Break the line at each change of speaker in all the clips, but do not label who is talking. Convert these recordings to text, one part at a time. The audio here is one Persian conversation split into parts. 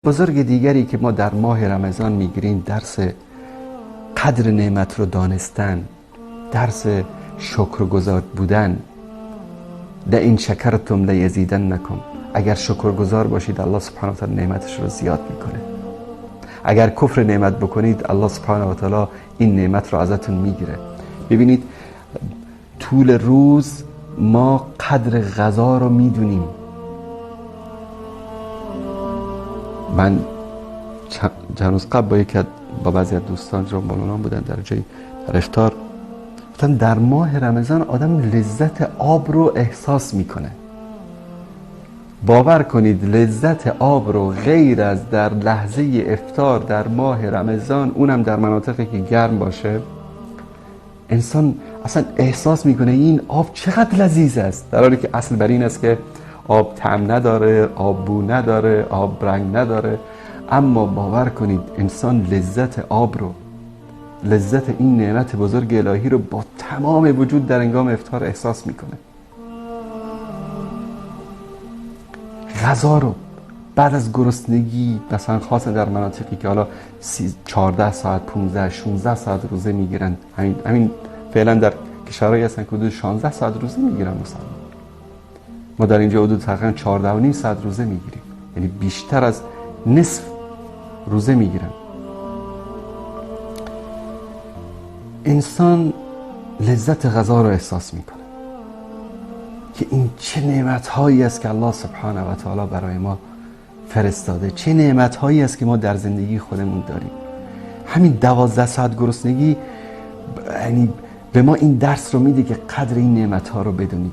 بزرگ دیگری که ما در ماه رمضان میگیریم درس قدر نعمت رو دانستن، درس شکرگزار بودن. لئن شکرتم لیزیدنکم، اگر شکرگزار باشید الله سبحانه و تعالی نعمتش رو زیاد میکنه. اگر کفر نعمت بکنید الله سبحانه و تعالی این نعمت رو ازتون میگیره. ببینید طول روز ما قدر غذا رو میدونیم. من چند روز قبل با بعضی از دوستان جنبالونان بودن در جایی در افطار، گفتن در ماه رمضان آدم لذت آب رو احساس میکنه. باور کنید لذت آب رو غیر از در لحظه افطار در ماه رمضان، اونم در مناطقی که گرم باشه، انسان اصلا احساس میکنه این آب چقدر لذیذ است، در حالی که اصل بر این است که آب طعم نداره، آب بو نداره، آب رنگ نداره. اما باور کنید انسان لذت آب رو، لذت این نعمت بزرگ الهی رو با تمام وجود در هنگام افطار احساس میکنه. غذا رو بعد از گرسنگی، مثلا خاصه در مناطقی که حالا 14 ساعت 15 16 ساعت روزه میگیرن، همین فعلا در کشورهایی هستن که حدود 16 ساعت روزه میگیرن مثلا. ما در اینجا حدود تقریبا 14 و نیم ساعت روزه میگیریم، یعنی بیشتر از نصف روزه میگیرن. انسان لذت غذا رو احساس میکنه که این چه نعمت هایی است که الله سبحانه و تعالی برای ما فرستاده، چه نعمت هایی است که ما در زندگی خودمون داریم. همین 12 ساعت گرسنگی یعنی به ما این درس رو میده که قدر این نعمت ها رو بدونید.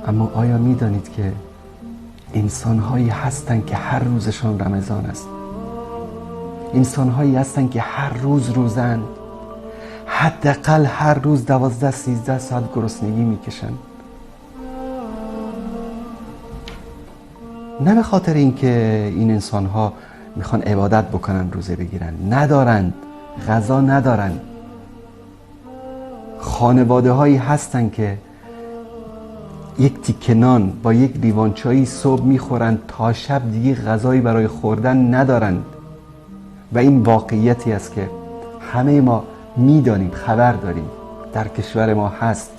اما آیا میدانید که انسان هایی هستن که هر روزشان رمضان است؟ انسان هایی هستن که هر روز روزن، حداقل هر روز 12 13 ساعت گرسنگی میکشن. نه به خاطر اینکه این انسان ها میخوان عبادت بکنن روزه بگیرن، ندارند، غذا ندارن. خانواده هایی هستن که یک تیکه نان با یک لیوان چایی صبح میخورن تا شب دیگه غذایی برای خوردن ندارند. و این واقعیتی است که همه ما میدانیم، خبر داریم، در کشور ما هست،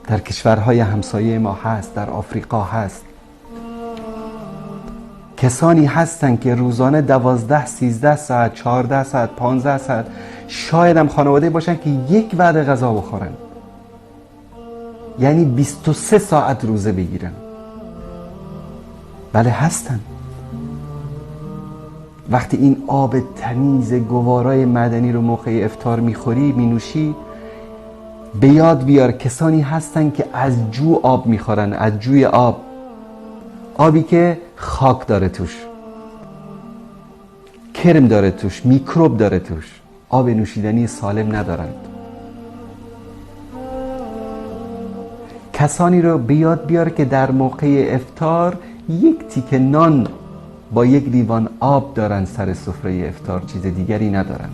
در کشورهای همسایه ما هست، در آفریقا هست. کسانی هستن که روزانه 12 13 ساعت 14 ساعت 15 ساعت، شاید هم خانواده باشن که یک وعده غذا بخورن، یعنی 23 ساعت روزه بگیرن. بله هستن. وقتی این آب تمیز گوارای معدنی رو موقع افطار میخوری، مینوشی، به یاد بیار کسانی هستن که از جو آب میخورن، از جوی آب، آبی که خاک داره توش، کرم داره توش، میکروب داره توش، آب نوشیدنی سالم ندارند. کسانی رو به یاد بیار که در موقع افطار یک تیکه نان با یک لیوان آب دارن سر سفره افطار، چیز دیگری ندارن.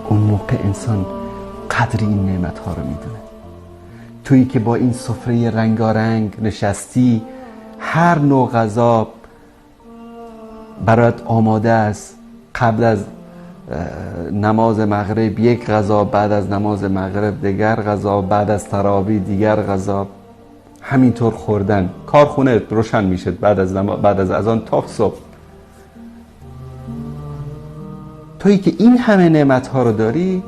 اون موقع انسان قدر این نعمت ها رو میدونه. تویی که با این سفره رنگارنگ نشستی، هر نوع غذا برات آماده است. قبل از نماز مغرب یک غذا، بعد از نماز مغرب دیگر غذا، بعد از تراویح دیگر غذا، همینطور خوردن. کارخونه روشن میشه بعد از اذان تا صبح. تویی که این همه نعمت ها رو داری،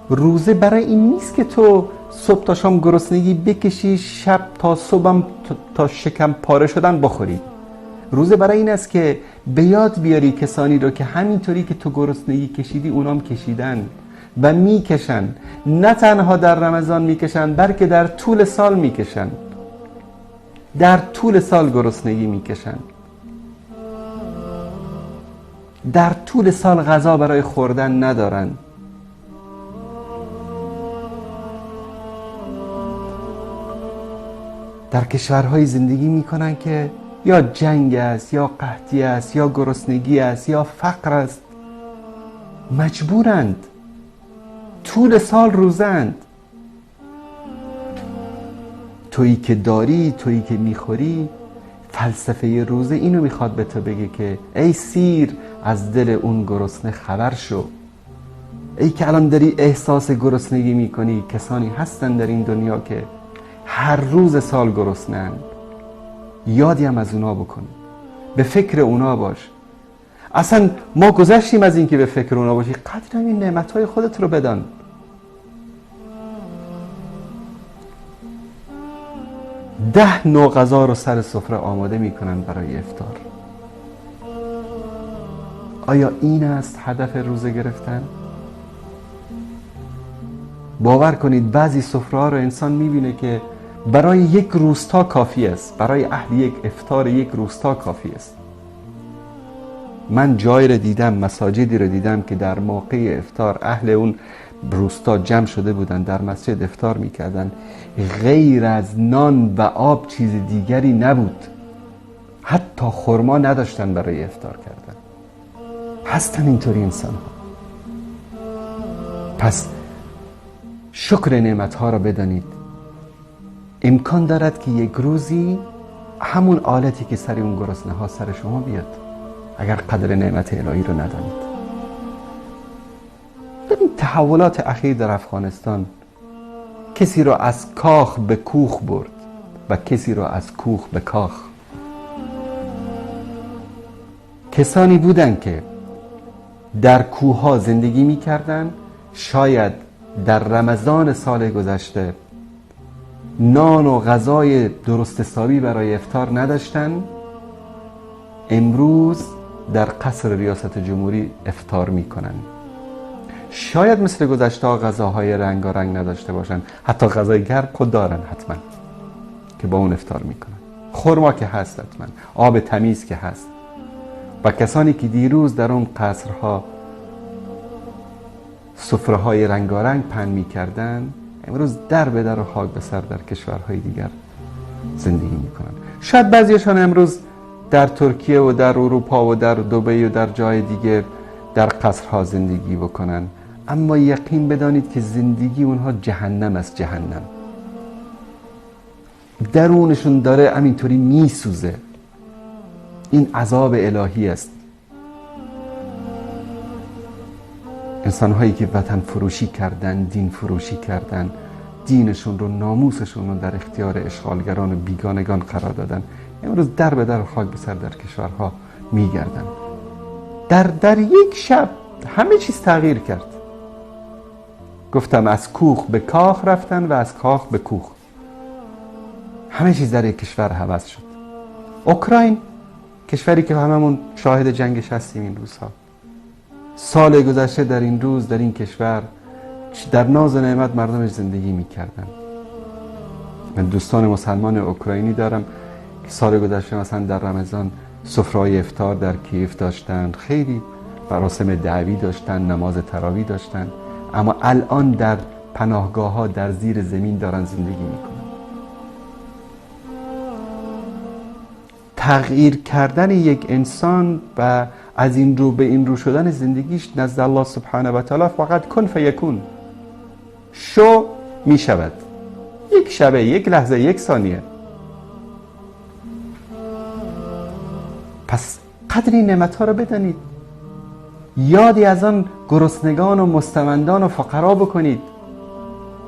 روزه برای این نیست که تو صبح تا شام گرسنگی بکشی، شب تا صبحم تا شکم پاره شدن بخوری. روزه برای این است که به یاد بیاری کسانی رو که همینطوری که تو گرسنگی کشیدی اونام کشیدن و میکشن. نه تنها در رمضان میکشن، بلکه در طول سال میکشن، در طول سال گرسنگی میکشن، در طول سال غذا برای خوردن ندارن. در کشورهای زندگی میکنن که یا جنگ است، یا قحطی است، یا گرسنگی است، یا فقر است. مجبورند، طول سال روزند. تویی که داری، تویی که میخوری. فلسفه روزه اینو میخواد به تو بگه که ای سیر، از دل اون گرسنه خبر شو. ای که الان داری احساس گرسنگی میکنی، کسانی هستن در این دنیا که هر روز سال گرسنه‌اند. یادی هم از اونا بکن، به فکر اونا باش. اصلا ما گذشتیم از این که به فکر اونا باشی، قدر این نعمتهای خودت رو بدان. ده نوع غذا رو سر سفره آماده میکنن برای افطار. آیا این است هدف روزه گرفتن؟ باور کنید بعضی سفره ها رو انسان میبینه که برای یک روستا کافی است، برای اهل یک افطار یک روستا کافی است. من جایی رو دیدم، مساجدی رو دیدم که در موقع افطار اهل اون روستا جمع شده بودن، در مسجد افطار میکردن، غیر از نان و آب چیز دیگری نبود. حتی خرما نداشتن برای افطار کردن. هستن اینطوری انسان ها. پس شکر نعمت ها را بدانید. امکان دارد که یک روزی همون آلتی که سر اون گرسنه ها سر شما بیاد، اگر قدر نعمت الهی رو ندانید. ببین تحولات اخیر در افغانستان کسی را از کاخ به کوخ برد و کسی را از کوخ به کاخ. کسانی بودند که در کوه‌ها زندگی می‌کردند، شاید در رمضان سال گذشته نان و غذای درست حسابی برای افطار نداشتند، امروز در قصر ریاست جمهوری افطار می‌کنند. شاید مثل گذشته ها غذاهای رنگارنگ نداشته باشن، حتی غذای گرم خود دارن حتما که با اون افطار میکنن. خرما که هست حتما، آب تمیز که هست. و کسانی که دیروز در اون قصرها سفره های رنگارنگ پهن میکردن، امروز در به در و خاک به سر در کشورهای دیگر زندگی میکنن. شاید بعضیشان امروز در ترکیه و در اروپا و در دبی و در جای دیگه در قصرها زندگی بکنن، اما یقین بدانید که زندگی اونها جهنم است. جهنم درونشون داره همینطوری میسوزه. این عذاب الهی است. انسان‌هایی که وطن فروشی کردن، دین فروشی کردن، دینشون رو، ناموسشون رو در اختیار اشغالگران و بیگانگان قرار دادن، امروز در به در خاک به سر در کشورها میگردن. در یک شب همه چیز تغییر کرد. گفتم از کوخ به کاخ رفتن و از کاخ به کوخ. همه چیز در یک کشور عوض شد. اوکراین، کشوری که هممون شاهد جنگش هستیم این روزها، سال گذشته در این روز در این کشور در ناز و نعمت مردمش زندگی میکردن. من دوستان مسلمان اوکراینی دارم که سال گذشته مثلا در رمضان سفره‌های افطار در کیف داشتن، خیلی مراسم دعوی داشتن، نماز تراویح داشتن، اما الان در پناهگاه ها در زیر زمین دارن زندگی میکنن. تغییر کردن یک انسان و از این رو به این رو شدن زندگیش نزد الله سبحانه و تعالی فقط کن فیکون، شو می شود. یک شبه، یک لحظه، یک ثانیه. پس قدر این نعمت ها رو بدانید. یادی از آن گرسنگان و مستمندان و فقرا بکنید.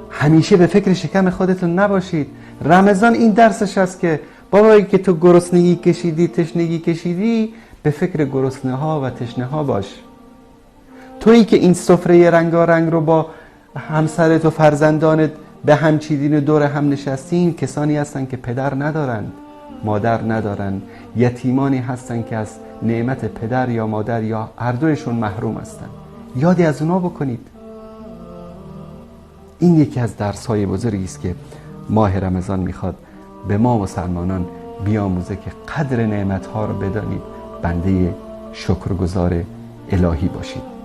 همیشه به فکر شکم خودتون نباشید. رمضان این درسش است که بابایی که تو گرسنگی کشیدی، تشنگی کشیدی، به فکر گرسنه ها و تشنه ها باش. تویی که این سفره رنگارنگ رو با همسرت و فرزندانت به هم چیدین و دور هم نشستین، کسانی هستن که پدر ندارند، مادر ندارند، یتیمانی هستن که از نعمت پدر یا مادر یا هر دویشون محروم هستن. یادی از اونا بکنید. این یکی از درس‌های بزرگی است که ماه رمضان میخواد به ما مسلمانان بیاموزه که قدر نعمت‌ها رو بدانید، بنده شکرگزار الهی باشید.